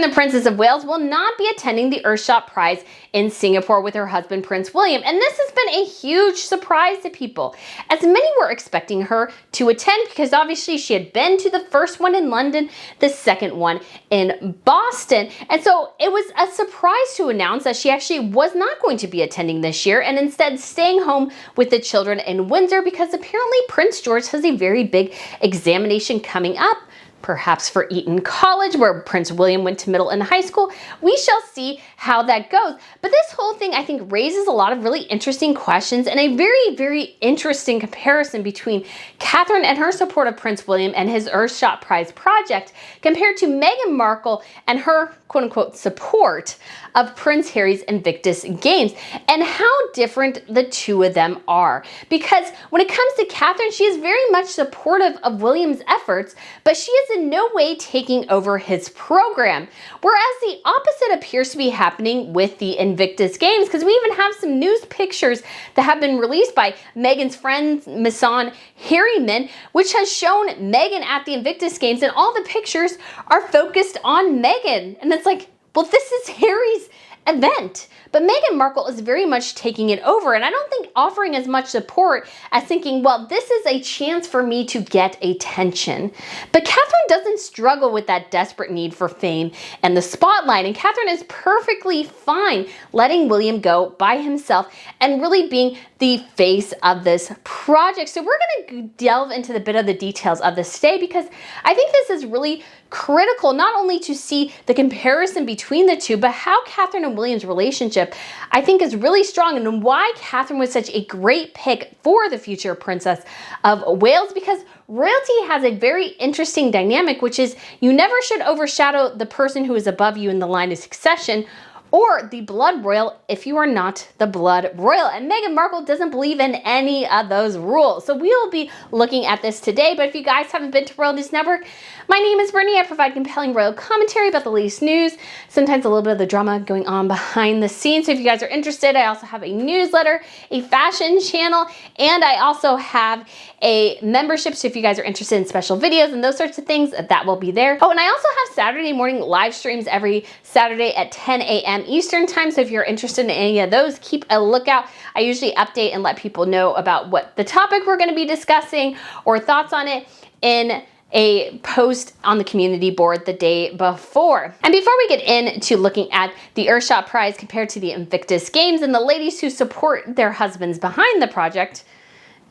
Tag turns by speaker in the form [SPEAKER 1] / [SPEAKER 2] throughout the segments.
[SPEAKER 1] Catherine, the Princess of Wales, will not be attending the Earthshot Prize in Singapore with her husband, Prince William. And this has been a huge surprise to people, as many were expecting her to attend because obviously she had been to the first one in London, the second one in Boston. And so it was a surprise to announce that she actually was not going to be attending this year and instead staying home with the children in Windsor because apparently Prince George has a very big examination coming up, perhaps for Eton College, where Prince William went to middle and high school. We shall see how that goes. But this whole thing, I think, raises a lot of really interesting questions and a very, very interesting comparison between Catherine and her support of Prince William and his Earthshot Prize project compared to Meghan Markle and her quote-unquote support of Prince Harry's Invictus Games, and how different the two of them are. Because when it comes to Catherine, she is very much supportive of William's efforts, but she is in no way taking over his program. Whereas the opposite appears to be happening with the Invictus Games, because we even have some news pictures that have been released by Meghan's friend, Mason Harriman, which has shown Meghan at the Invictus Games, and all the pictures are focused on Meghan. And it's like, well, this is Harry's event. But Meghan Markle is very much taking it over, and I don't think offering as much support as thinking, well, this is a chance for me to get attention. But Catherine doesn't struggle with that desperate need for fame and the spotlight, and Catherine is perfectly fine letting William go by himself and really being the face of this project. So we're going to delve into the bit of the details of this today, because I think this is really critical, not only to see the comparison between the two, but how Catherine and William's relationship, I think, is really strong, and why Catherine was such a great pick for the future Princess of Wales, because royalty has a very interesting dynamic, which is you never should overshadow the person who is above you in the line of succession, or the blood royal if you are not the blood royal. And Meghan Markle doesn't believe in any of those rules. So we will be looking at this today. But if you guys haven't been to Royal News Network, my name is Brittany. I provide compelling royal commentary about the latest news, sometimes a little bit of the drama going on behind the scenes. So if you guys are interested, I also have a newsletter, a fashion channel, and I also have a membership. So if you guys are interested in special videos and those sorts of things, that will be there. Oh, and I also have Saturday morning live streams every Saturday at 10 a.m. Eastern time. So if you're interested in any of those, keep a lookout. I usually update and let people know about what the topic we're going to be discussing or thoughts on it in a post on the community board the day before. And before we get into looking at the Earthshot Prize compared to the Invictus Games and the ladies who support their husbands behind the project,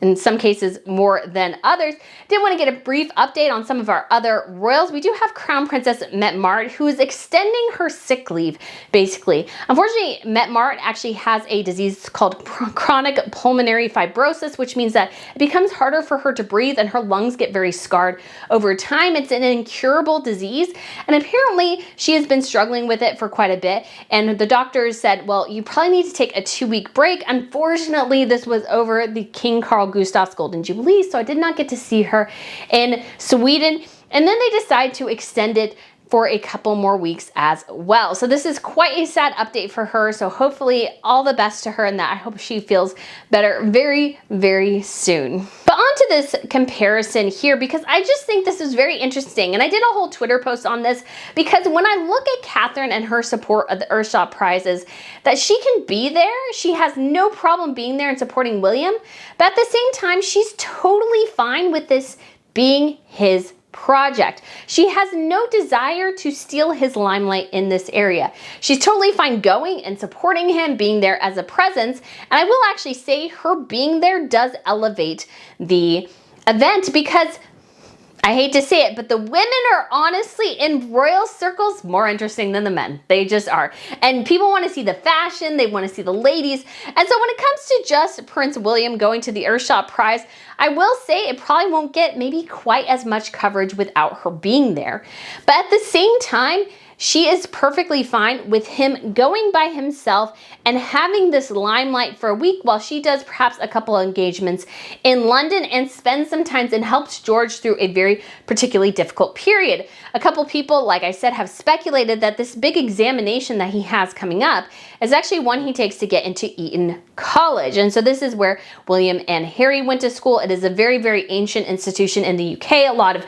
[SPEAKER 1] in some cases more than others, did want to get a brief update on some of our other royals. We do have Crown Princess Meghan Markle, who is extending her sick leave, basically. Unfortunately, Meghan Markle actually has a disease called chronic pulmonary fibrosis, which means that it becomes harder for her to breathe and her lungs get very scarred over time. It's an incurable disease, and apparently she has been struggling with it for quite a bit. And the doctors said, well, you probably need to take a 2-week break. Unfortunately, this was over the King Carl Gustaf's Golden Jubilee, so I did not get to see her in Sweden. And then they decided to extend it for a couple more weeks as well. So this is quite a sad update for her. So hopefully all the best to her in that. I hope she feels better very, very soon. But on to this comparison here, because I just think this is very interesting. And I did a whole Twitter post on this, because when I look at Catherine and her support of the Earthshot Prizes, that she can be there. She has no problem being there and supporting William. But at the same time, she's totally fine with this being his project. She has no desire to steal his limelight in this area. She's totally fine going and supporting him, being there as a presence. And I will actually say her being there does elevate the event, because I hate to say it, but the women are honestly in royal circles more interesting than the men. They just are. And people want to see the fashion, they want to see the ladies. And so when it comes to just Prince William going to the Earthshot Prize, I will say it probably won't get maybe quite as much coverage without her being there. But at the same time, she is perfectly fine with him going by himself and having this limelight for a week while she does perhaps a couple of engagements in London and spends some time and helps George through a very particularly difficult period. A couple people, like I said, have speculated that this big examination that he has coming up is actually one he takes to get into Eton College. And so this is where William and Harry went to school. It is a very, very ancient institution in the UK. A lot of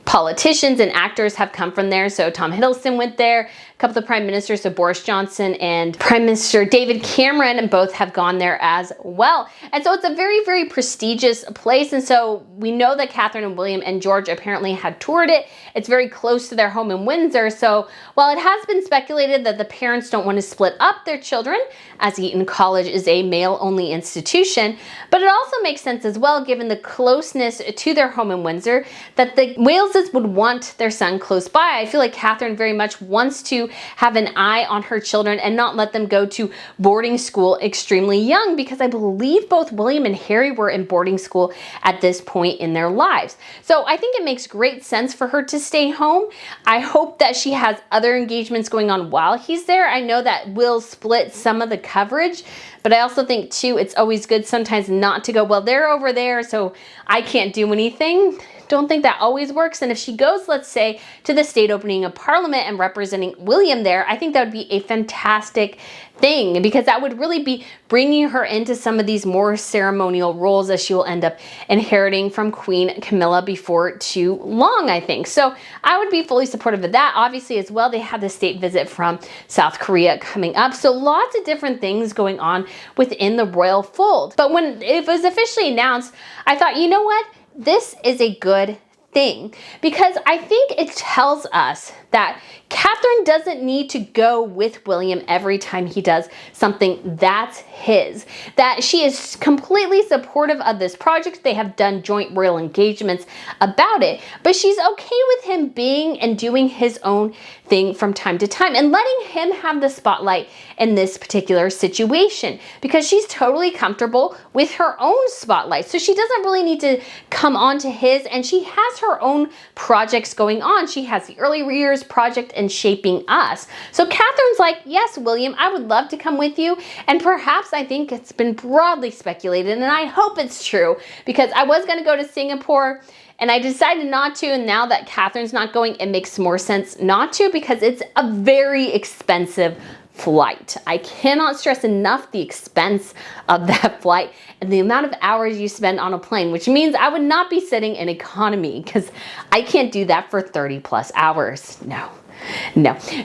[SPEAKER 1] politicians and actors have come from there. So Tom Hiddleston went went there. A couple of the prime ministers, so Boris Johnson and Prime Minister David Cameron, both have gone there as well. And so it's a very, very prestigious place. And so we know that Catherine and William and George apparently had toured it. It's very close to their home in Windsor. So while it has been speculated that the parents don't want to split up their children, as Eton College is a male-only institution, but it also makes sense as well, given the closeness to their home in Windsor, that the Waleses would want their son close by. I feel like Catherine very much wants to have an eye on her children and not let them go to boarding school extremely young, because I believe both William and Harry were in boarding school at this point in their lives. So I think it makes great sense for her to stay home. I hope that she has other engagements going on while he's there. I know that will split some of the coverage, but I also think too, it's always good sometimes not to go, well, they're over there, so I can't do anything. Don't think that always works. And if she goes, let's say, to the state opening of Parliament and representing William there, I think that would be a fantastic thing, because that would really be bringing her into some of these more ceremonial roles that she will end up inheriting from Queen Camilla before too long, I think. So I would be fully supportive of that. Obviously as well, they have the state visit from South Korea coming up. So lots of different things going on within the royal fold. But when it was officially announced, I thought, you know what? This is a good thing, because I think it tells us that Catherine doesn't need to go with William every time he does something that's his, that she is completely supportive of this project. They have done joint royal engagements about it, but she's okay with him being and doing his own thing from time to time and letting him have the spotlight in this particular situation, because she's totally comfortable with her own spotlight. So she doesn't really need to come on to his, and she has her own projects going on. She has the Early Years project and Shaping Us. So Catherine's like, yes, William, I would love to come with you. And perhaps, I think it's been broadly speculated, and I hope it's true, because I was going to go to Singapore and I decided not to. And now that Catherine's not going, it makes more sense not to, because it's a very expensive flight. I cannot stress enough the expense of that flight and the amount of hours you spend on a plane, which means I would not be sitting in economy, because I can't do that for 30+ hours. No.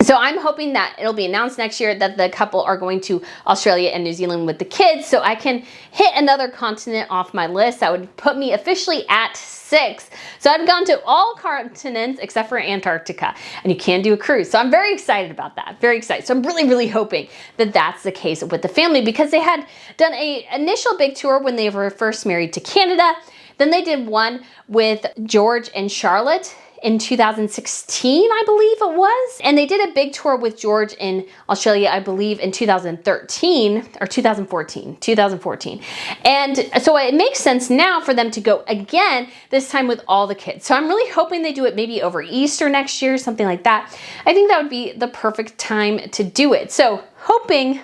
[SPEAKER 1] So I'm hoping that it'll be announced next year that the couple are going to Australia and New Zealand with the kids, so I can hit another continent off my list. That would put me officially at 6. So I've gone to all continents except for Antarctica, and you can do a cruise. So I'm very excited about that. Very excited. So I'm really, really hoping that that's the case with the family, because they had done an initial big tour when they were first married to Canada. Then they did one with George and Charlotte in 2016, I believe it was. And they did a big tour with George in Australia, I believe in 2013 or 2014. And so it makes sense now for them to go again, this time with all the kids. So I'm really hoping they do it maybe over Easter next year, something like that. I think that would be the perfect time to do it. So hoping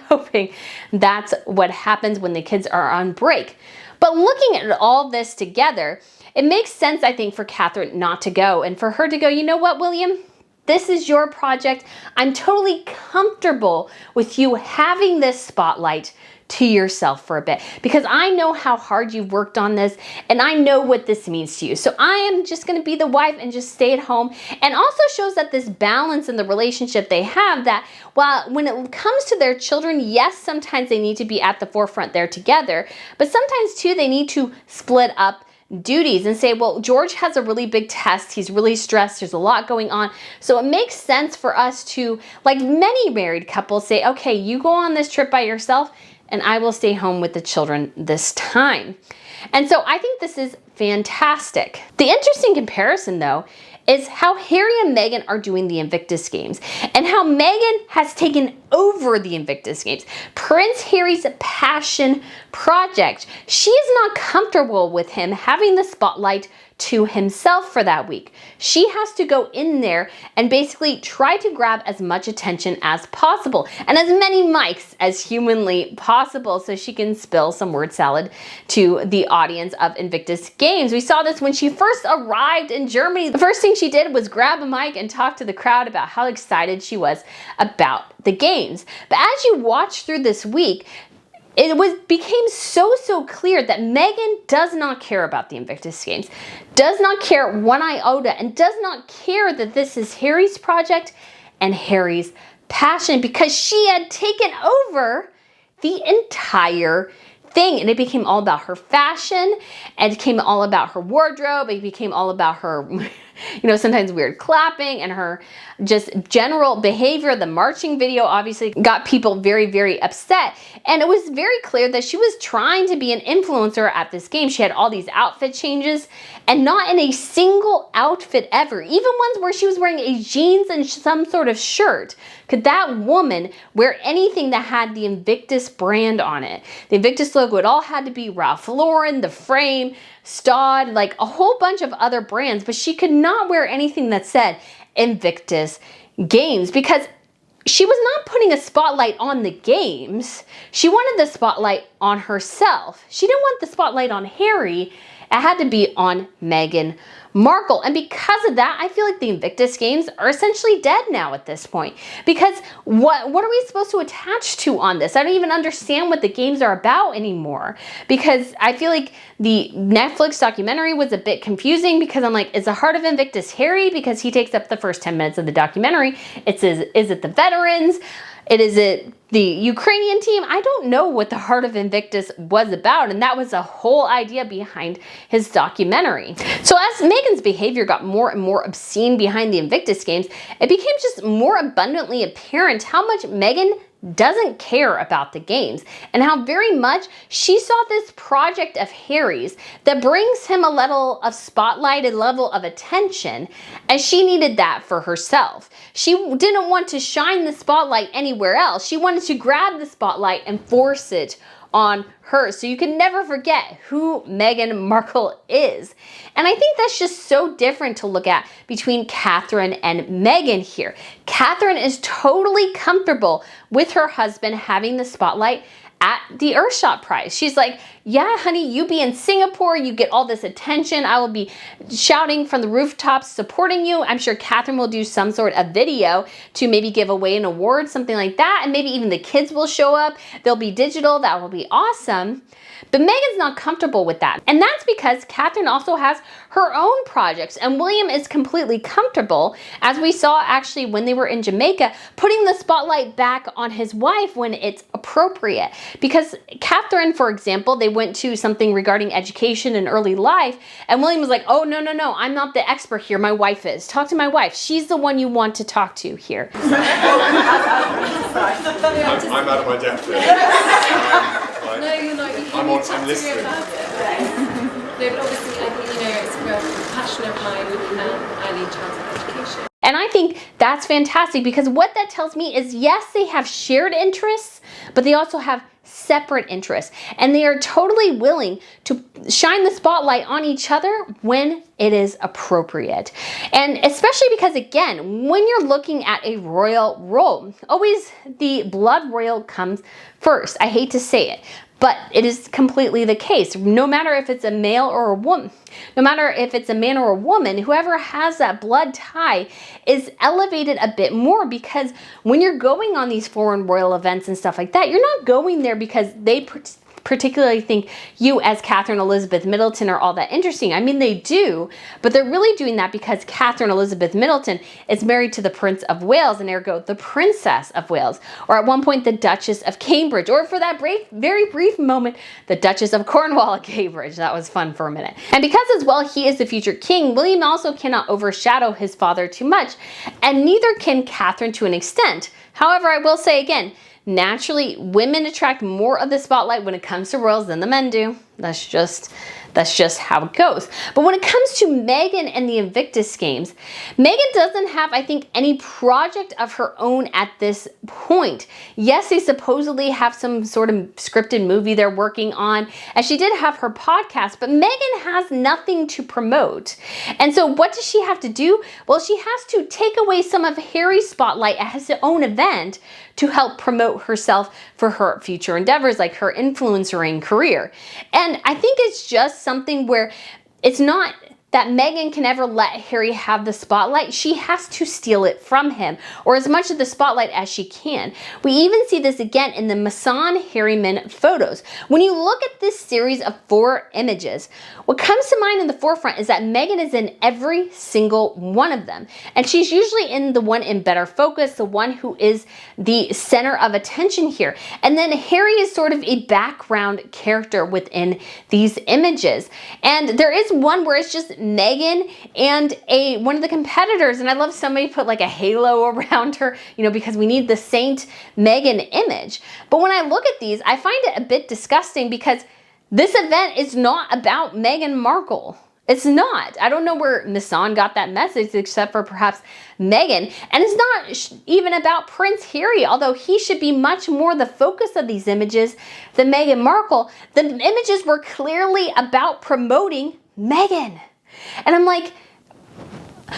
[SPEAKER 1] that's what happens when the kids are on break. But looking at all this together, it makes sense, I think, for Catherine not to go, and for her to go, you know what, William? This is your project. I'm totally comfortable with you having this spotlight to yourself for a bit, because I know how hard you've worked on this, and I know what this means to you. So I am just going to be the wife and just stay at home. And also shows that this balance in the relationship they have, that while when it comes to their children, yes, sometimes they need to be at the forefront there together, but sometimes too they need to split up duties and say, well, George has a really big test. He's really stressed. There's a lot going on. So it makes sense for us to, like many married couples, say, okay, you go on this trip by yourself and I will stay home with the children this time. And so I think this is fantastic. The interesting comparison, though, is how Harry and Meghan are doing the Invictus Games, and how Meghan has taken over the Invictus Games, Prince Harry's passion project. She is not comfortable with him having the spotlight to himself for that week. She has to go in there and basically try to grab as much attention as possible and as many mics as humanly possible, so she can spill some word salad to the audience of Invictus Games. We saw this when she first arrived in Germany. The first thing she did was grab a mic and talk to the crowd about how excited she was about the games. But as you watch through this week, it became so clear that Meghan does not care about the Invictus Games, does not care one iota, and does not care that this is Harry's project and Harry's passion, because she had taken over the entire thing, and it became all about her fashion, and it became all about her wardrobe, it became all about her sometimes weird clapping and her just general behavior. The marching video obviously got people very, very upset, and it was very clear that she was trying to be an influencer at this game. She had all these outfit changes, and not in a single outfit ever, even ones where she was wearing a jeans and some sort of shirt, could that woman wear anything that had the Invictus brand on it. The Invictus logo, it all had to be Ralph Lauren, The Frame, Staud, like a whole bunch of other brands, but she could not wear anything that said Invictus Games, because she was not putting a spotlight on the games. She wanted the spotlight on herself. She didn't want the spotlight on Harry. It had to be on Meghan Markle. And because of that, I feel like the Invictus Games are essentially dead now at this point. Because what are we supposed to attach to on this? I don't even understand what the games are about anymore. Because I feel like the Netflix documentary was a bit confusing, because I'm like, is the heart of Invictus Harry? Because he takes up the first 10 minutes of the documentary. Is it the veterans? Is it the Ukrainian team? I don't know what the heart of Invictus was about, and that was the whole idea behind his documentary. So as Meghan's behavior got more and more obscene behind the Invictus Games, it became just more abundantly apparent how much Meghan doesn't care about the games, and how very much she saw this project of Harry's that brings him a level of spotlight, a level of attention, and she needed that for herself. She didn't want to shine the spotlight anywhere else. She wanted to grab the spotlight and force it on her. So you can never forget who Meghan Markle is. And I think that's just so different to look at between Catherine and Meghan here. Catherine is totally comfortable with her husband having the spotlight at the Earthshot prize. She's like, yeah, honey, you be in Singapore, you get all this attention. I will be shouting from the rooftops supporting you. I'm sure Catherine will do some sort of video to maybe give away an award, something like that. And maybe even the kids will show up. They'll be digital. That will be awesome. But Meghan's not comfortable with that. And that's because Catherine also has her own projects, and William is completely comfortable, as we saw actually when they were in Jamaica, putting the spotlight back on his wife when it's appropriate. Because Catherine, for example, they went to something regarding education and early life, and William was like, oh, no, I'm not the expert here. My wife is. Talk to my wife. She's the one you want to talk to here.
[SPEAKER 2] I'm out of my depth here.
[SPEAKER 3] No, you're not. I'm listening. No, but obviously, I think, it's a real passion of mine with early childhood education.
[SPEAKER 1] And I think that's fantastic, because what that tells me is, yes, they have shared interests, but they also have separate interests. And they are totally willing to shine the spotlight on each other when it is appropriate. And especially because, again, when you're looking at a royal role, always the blood royal comes first. I hate to say it, but it is completely the case. No matter if it's a male or a woman, no matter if it's a man or a woman, whoever has that blood tie is elevated a bit more, because when you're going on these foreign royal events and stuff like that, you're not going there because they particularly think you as Catherine Elizabeth Middleton are all that interesting. I mean, they do, but they're really doing that because Catherine Elizabeth Middleton is married to the Prince of Wales, and ergo the Princess of Wales, or at one point the Duchess of Cambridge, or for that very brief moment, the Duchess of Cornwall at Cambridge. That was fun for a minute. And because as well he is the future king, William also cannot overshadow his father too much, and neither can Catherine to an extent. However, I will say again, naturally, women attract more of the spotlight when it comes to royals than the men do. That's just how it goes. But when it comes to Meghan and the Invictus Games, Meghan doesn't have, I think, any project of her own at this point. Yes, they supposedly have some sort of scripted movie they're working on, and she did have her podcast, but Meghan has nothing to promote. And so what does she have to do? Well, she has to take away some of Harry's spotlight at his own event to help promote herself for her future endeavors, like her influencering career. And I think it's just something where it's not that Meghan can ever let Harry have the spotlight. She has to steal it from him, or as much of the spotlight as she can. We even see this again in the Mason-Harriman photos. When you look at this series of 4 images, what comes to mind in the forefront is that Meghan is in every single one of them. And she's usually in the one in better focus, the one who is the center of attention here. And then Harry is sort of a background character within these images. And there is one where it's just Meghan and one of the competitors, and I love somebody put like a halo around her, you know, because we need the Saint Meghan image. But when I look at these, I find it a bit disgusting because this event is not about Meghan Markle. It's not. I don't know where Mason got that message except for perhaps Meghan. And it's not even about Prince Harry, although he should be much more the focus of these images than Meghan Markle. The images were clearly about promoting Meghan. And I'm like,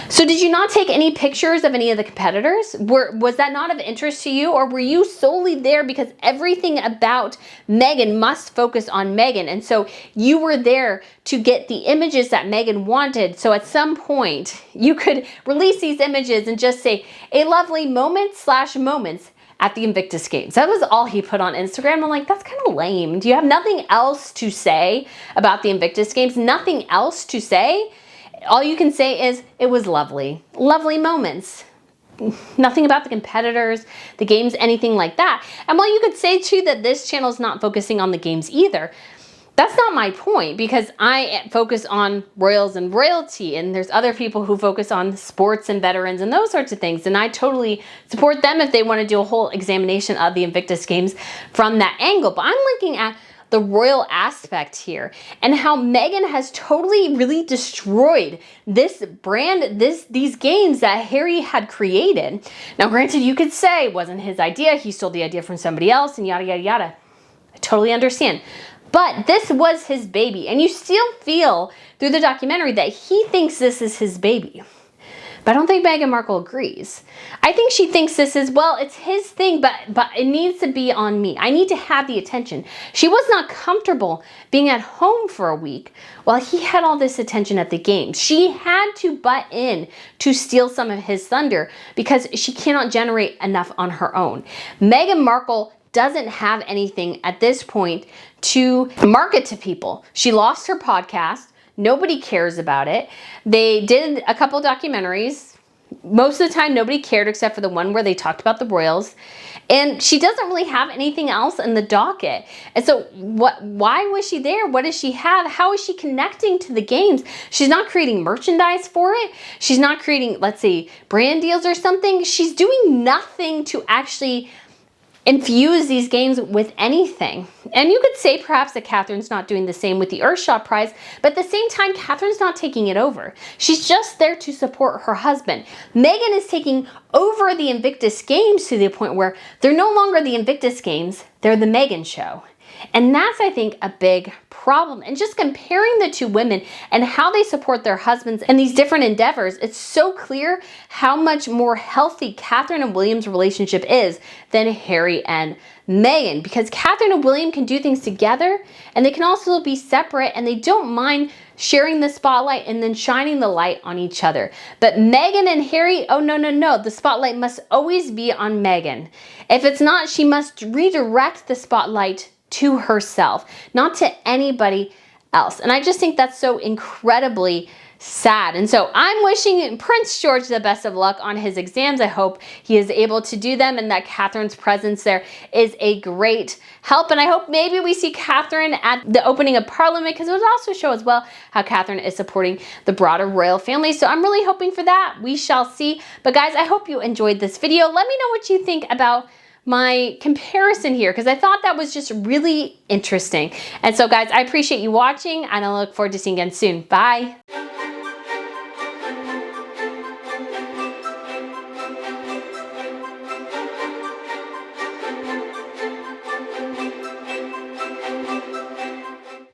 [SPEAKER 1] so did you not take any pictures of any of the competitors? Was that not of interest to you? Or were you solely there because everything about Meghan must focus on Meghan? And so you were there to get the images that Meghan wanted. So at some point you could release these images and just say a lovely moment/moments at the Invictus Games. That was all he put on Instagram. I'm like, that's kind of lame. Do you have nothing else to say about the Invictus Games? Nothing else to say? All you can say is, it was lovely. Lovely moments. Nothing about the competitors, the games, anything like that. And while you could say too that this channel is not focusing on the games either, that's not my point, because I focus on royals and royalty, and there's other people who focus on sports and veterans and those sorts of things, and I totally support them if they want to do a whole examination of the Invictus Games from that angle. But I'm looking at the royal aspect here and how Meghan has totally really destroyed this brand, these games that Harry had created. Now granted, you could say it wasn't his idea, he stole the idea from somebody else and yada yada yada. I totally understand. But this was his baby, and you still feel through the documentary that he thinks this is his baby. But I don't think Meghan Markle agrees. I think she thinks this is, well, it's his thing, but it needs to be on me. I need to have the attention. She was not comfortable being at home for a week while he had all this attention at the games. She had to butt in to steal some of his thunder because she cannot generate enough on her own. Meghan Markle doesn't have anything at this point to market to people. She lost her podcast. Nobody cares about it. They did a couple documentaries. Most of the time, nobody cared except for the one where they talked about the royals. And she doesn't really have anything else in the docket. And so why was she there? What does she have? How is she connecting to the games? She's not creating merchandise for it. She's not creating, let's say, brand deals or something. She's doing nothing to actually infuse these games with anything. And you could say perhaps that Catherine's not doing the same with the Earthshot prize, but at the same time, Catherine's not taking it over. She's just there to support her husband. Meghan is taking over the Invictus Games to the point where they're no longer the Invictus Games, they're the Meghan show. And that's, I think, a big problem. And just comparing the two women and how they support their husbands in these different endeavors, it's so clear how much more healthy Catherine and William's relationship is than Harry and Meghan. Because Catherine and William can do things together, and they can also be separate, and they don't mind sharing the spotlight and then shining the light on each other. But Meghan and Harry, oh no, no, no. The spotlight must always be on Meghan. If it's not, she must redirect the spotlight to herself, not to anybody else. And I just think that's so incredibly sad. And so I'm wishing Prince George the best of luck on his exams. I hope he is able to do them and that Catherine's presence there is a great help. And I hope maybe we see Catherine at the opening of Parliament, because it would also show as well how Catherine is supporting the broader royal family. So I'm really hoping for that. We shall see. But guys, I hope you enjoyed this video. Let me know what you think about my comparison here, because I thought that was just really interesting. And so guys, I appreciate you watching, and I look forward to seeing you again soon. Bye.